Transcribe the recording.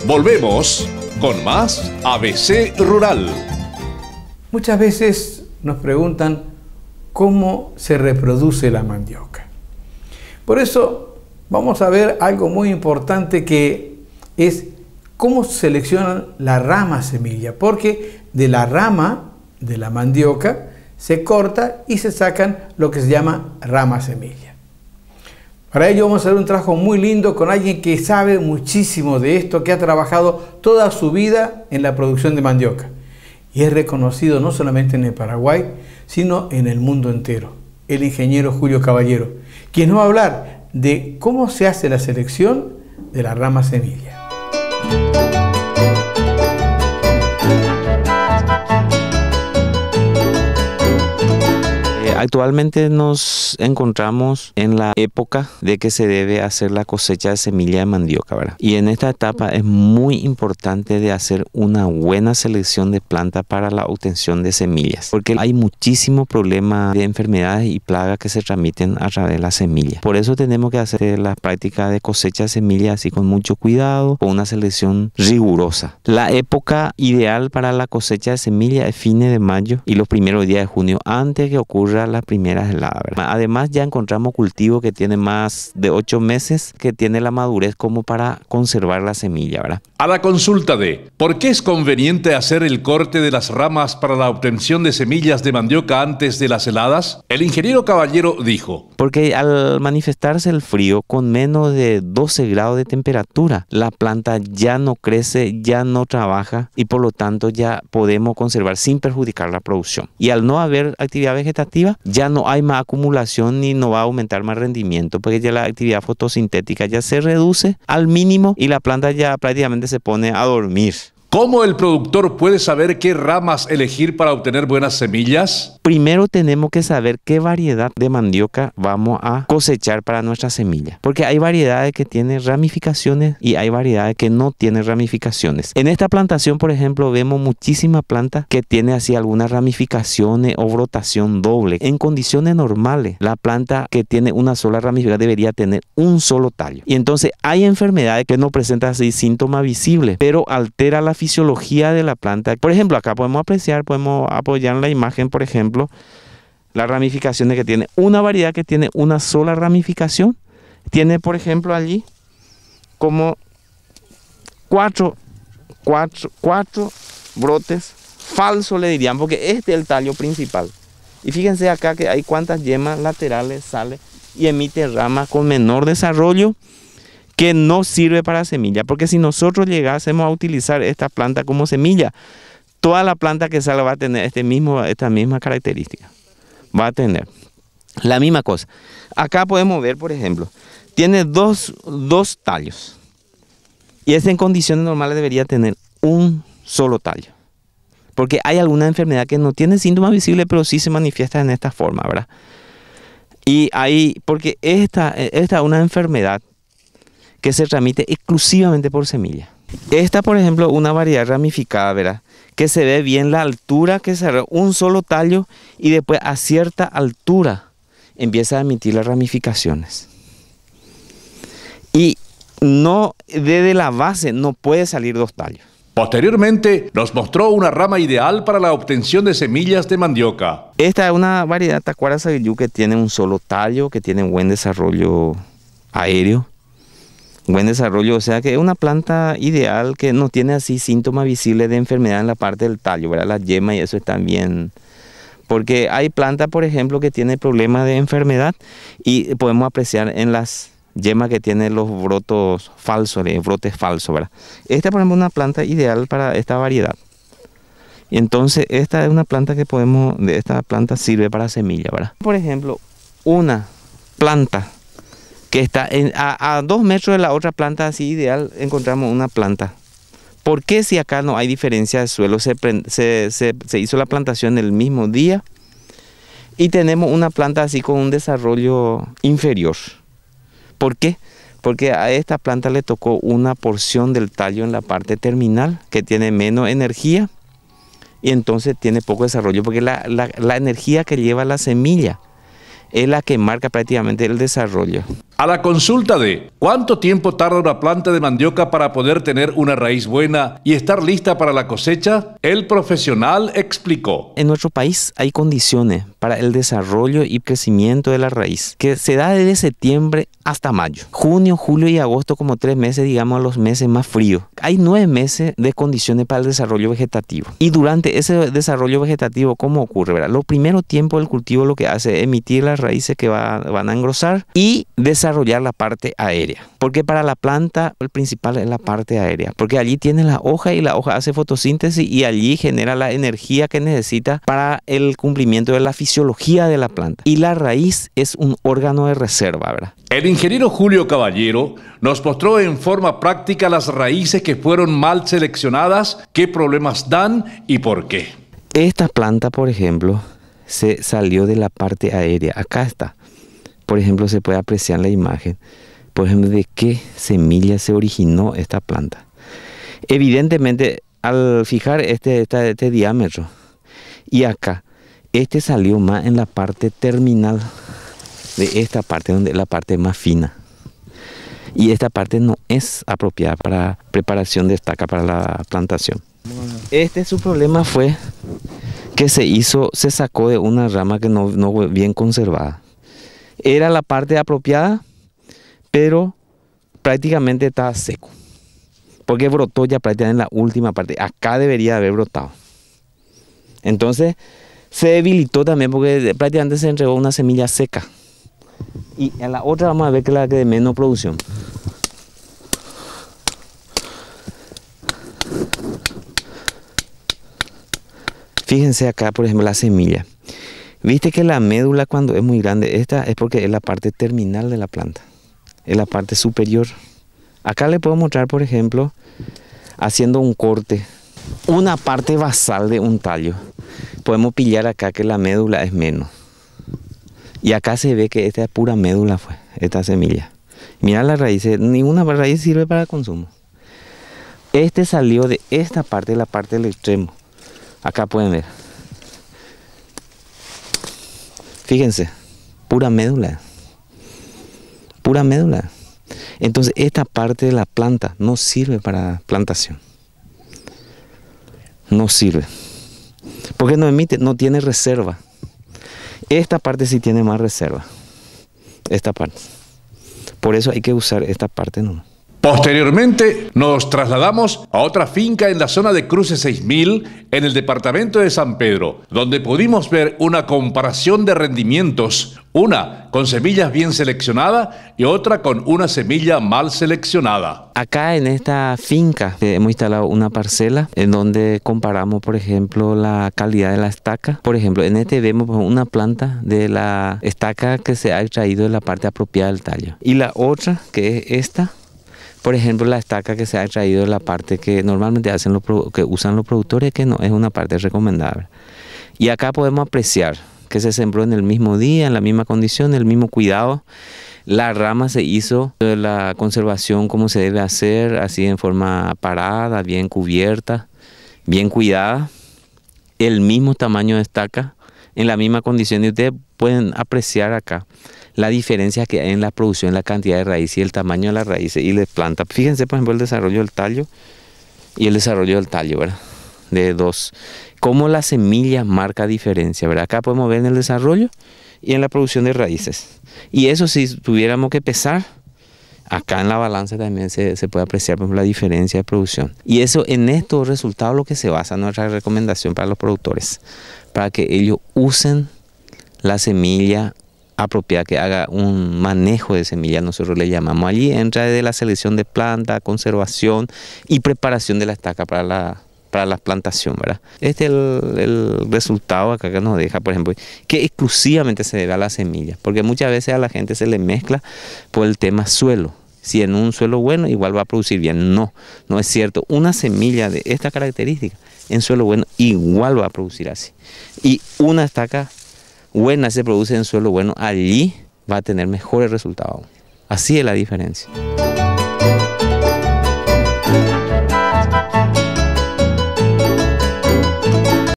Volvemos con más ABC Rural. Muchas veces nos preguntan cómo se reproduce la mandioca. Por eso vamos a ver algo muy importante, que es cómo seleccionan la rama semilla, porque de la rama de la mandioca se corta y se sacan lo que se llama rama semilla. Para ello vamos a hacer un trabajo muy lindo con alguien que sabe muchísimo de esto, que ha trabajado toda su vida en la producción de mandioca y es reconocido no solamente en el Paraguay, sino en el mundo entero, el ingeniero Julio Caballero, quien nos va a hablar de cómo se hace la selección de la rama semilla. Actualmente nos encontramos en la época de que se debe hacer la cosecha de semilla de mandioca, ¿verdad? Y en esta etapa es muy importante de hacer una buena selección de plantas para la obtención de semillas, porque hay muchísimos problemas de enfermedades y plagas que se transmiten a través de las semillas. Por eso tenemos que hacer la práctica de cosecha de semillas así con mucho cuidado, con una selección rigurosa. La época ideal para la cosecha de semillas es fines de mayo y los primeros días de junio, antes que ocurra las primeras heladas, ¿verdad? Además ya encontramos cultivos que tienen más de 8 meses, que tiene la madurez como para conservar la semilla, ¿verdad? A la consulta de ¿por qué es conveniente hacer el corte de las ramas para la obtención de semillas de mandioca antes de las heladas? El ingeniero Caballero dijo: porque al manifestarse el frío con menos de 12 grados de temperatura, la planta ya no crece, ya no trabaja y por lo tanto ya podemos conservar sin perjudicar la producción. Y al no haber actividad vegetativa, ya no hay más acumulación ni no va a aumentar más rendimiento, porque ya la actividad fotosintética ya se reduce al mínimo y la planta ya prácticamente se pone a dormir. ¿Cómo el productor puede saber qué ramas elegir para obtener buenas semillas? Primero tenemos que saber qué variedad de mandioca vamos a cosechar para nuestra semilla, porque hay variedades que tienen ramificaciones y hay variedades que no tienen ramificaciones. En esta plantación, por ejemplo, vemos muchísimas plantas que tienen así algunas ramificaciones o brotación doble. En condiciones normales, la planta que tiene una sola ramificación debería tener un solo tallo. Y entonces hay enfermedades que no presentan así síntomas visibles, pero altera la fisiología de la planta. Por ejemplo, acá podemos apreciar, podemos apoyar en la imagen, por ejemplo, las ramificaciones que tiene. Una variedad que tiene una sola ramificación, tiene, por ejemplo, allí como cuatro brotes falsos, le dirían, porque este es el tallo principal. Y fíjense acá que hay cuántas yemas laterales sale y emite ramas con menor desarrollo, que no sirve para semilla, porque si nosotros llegásemos a utilizar esta planta como semilla, toda la planta que salga va a tener esta misma característica. Va a tener la misma cosa. Acá podemos ver, por ejemplo, tiene dos tallos. Y ese en condiciones normales debería tener un solo tallo. Porque hay alguna enfermedad que no tiene síntomas visibles, pero sí se manifiesta en esta forma, ¿verdad? Y porque esta es una enfermedad que se transmite exclusivamente por semilla. Esta, por ejemplo, una variedad ramificada, ¿verdad? Que se ve bien la altura, que se ve un solo tallo y después a cierta altura empieza a emitir las ramificaciones. Y no, desde la base no puede salir dos tallos. Posteriormente nos mostró una rama ideal para la obtención de semillas de mandioca. Esta es una variedad Tacuara Saguiyú que tiene un solo tallo, que tiene buen desarrollo aéreo. Buen desarrollo, o sea que es una planta ideal que no tiene así síntomas visibles de enfermedad en la parte del tallo, ¿verdad? Las yemas y eso están bien. Porque hay plantas, por ejemplo, que tienen problemas de enfermedad y podemos apreciar en las yemas que tienen los brotes falsos, ¿verdad? Esta, por ejemplo, es una planta ideal para esta variedad. Y entonces esta es una planta que esta planta sirve para semilla, ¿verdad? Por ejemplo, una planta que está a 2 metros de la otra planta así ideal, encontramos una planta. ¿Por qué si acá no hay diferencia de suelo? Se hizo la plantación el mismo día y tenemos una planta así con un desarrollo inferior. ¿Por qué? Porque a esta planta le tocó una porción del tallo en la parte terminal que tiene menos energía y entonces tiene poco desarrollo, porque la energía que lleva la semilla es la que marca prácticamente el desarrollo. A la consulta de ¿cuánto tiempo tarda una planta de mandioca para poder tener una raíz buena y estar lista para la cosecha?, el profesional explicó. En nuestro país hay condiciones para el desarrollo y crecimiento de la raíz, que se da desde septiembre hasta mayo. Junio, julio y agosto como 3 meses, digamos, los meses más fríos. Hay 9 meses de condiciones para el desarrollo vegetativo. Y durante ese desarrollo vegetativo, ¿cómo ocurre? ¿Verdad? Los primeros tiempos del cultivo lo que hace es emitir las raíces que van a engrosar y desarrollar la parte aérea. Porque para la planta el principal es la parte aérea. Porque allí tiene la hoja y la hoja hace fotosíntesis y allí genera la energía que necesita para el cumplimiento de la fisiología de la planta. Y la raíz es un órgano de reserva, ¿verdad? El ingeniero Julio Caballero nos mostró en forma práctica las raíces que fueron mal seleccionadas, qué problemas dan y por qué. Esta planta, por ejemplo, se salió de la parte aérea. Acá está. Por ejemplo, se puede apreciar en la imagen, por ejemplo, de qué semilla se originó esta planta. Evidentemente, al fijar este diámetro y acá, este salió más en la parte terminal de esta parte, donde es la parte más fina. Y esta parte no es apropiada para preparación de estaca para la plantación. Su problema fue que se sacó de una rama que no bien conservada. Era la parte apropiada, pero prácticamente estaba seco. Porque brotó ya prácticamente en la última parte. Acá debería haber brotado. Entonces se debilitó también porque prácticamente se entregó una semilla seca. Y en la otra vamos a ver que es la que de menos producción. Fíjense acá, por ejemplo, la semilla. Viste que la médula cuando es muy grande, esta es porque es la parte terminal de la planta. Es la parte superior. Acá le puedo mostrar, por ejemplo, haciendo un corte. Una parte basal de un tallo. Podemos pillar acá que la médula es menos. Y acá se ve que esta es pura médula, fue esta semilla. Mira las raíces, ninguna raíz sirve para consumo. Este salió de esta parte, la parte del extremo. Acá pueden ver. Fíjense, pura médula. Pura médula. Entonces esta parte de la planta no sirve para plantación. No sirve. Porque no emite, no tiene reserva. Esta parte sí tiene más reserva. Esta parte. Por eso hay que usar esta parte nomás. Posteriormente nos trasladamos a otra finca en la zona de Cruce 6000 en el departamento de San Pedro, donde pudimos ver una comparación de rendimientos, una con semillas bien seleccionadas y otra con una semilla mal seleccionada. Acá en esta finca hemos instalado una parcela en donde comparamos, por ejemplo, la calidad de la estaca. Por ejemplo, en este vemos una planta de la estaca que se ha extraído de la parte apropiada del tallo. Y la otra, que es esta, por ejemplo, la estaca que se ha extraído de la parte que normalmente que usan los productores, que no es una parte recomendable. Y acá podemos apreciar que se sembró en el mismo día, en la misma condición, el mismo cuidado. La rama se hizo de la conservación como se debe hacer, así en forma parada, bien cubierta, bien cuidada. El mismo tamaño de estaca, en la misma condición. Y ustedes pueden apreciar acá la diferencia que hay en la producción, la cantidad de raíces y el tamaño de las raíces y de planta. Fíjense, por ejemplo, el desarrollo del tallo y el desarrollo del tallo, ¿verdad? De dos. Cómo la semilla marca diferencia, ¿verdad? Acá podemos ver en el desarrollo y en la producción de raíces. Y eso, si tuviéramos que pesar, acá en la balanza también se puede apreciar, por ejemplo, la diferencia de producción. Y eso, en estos resultados, lo que se basa nuestra recomendación para los productores, para que ellos usen la semilla apropiada, que haga un manejo de semilla, nosotros le llamamos. Allí entra de la selección de planta, conservación y preparación de la estaca para la plantación, ¿verdad? Este es el resultado acá que nos deja, por ejemplo, que exclusivamente se debe a la semilla, porque muchas veces a la gente se le mezcla por el tema suelo. Si en un suelo bueno igual va a producir bien. No es cierto. Una semilla de esta característica en suelo bueno igual va a producir así. Y una estaca buena se produce en suelo bueno, allí va a tener mejores resultados. Así es la diferencia.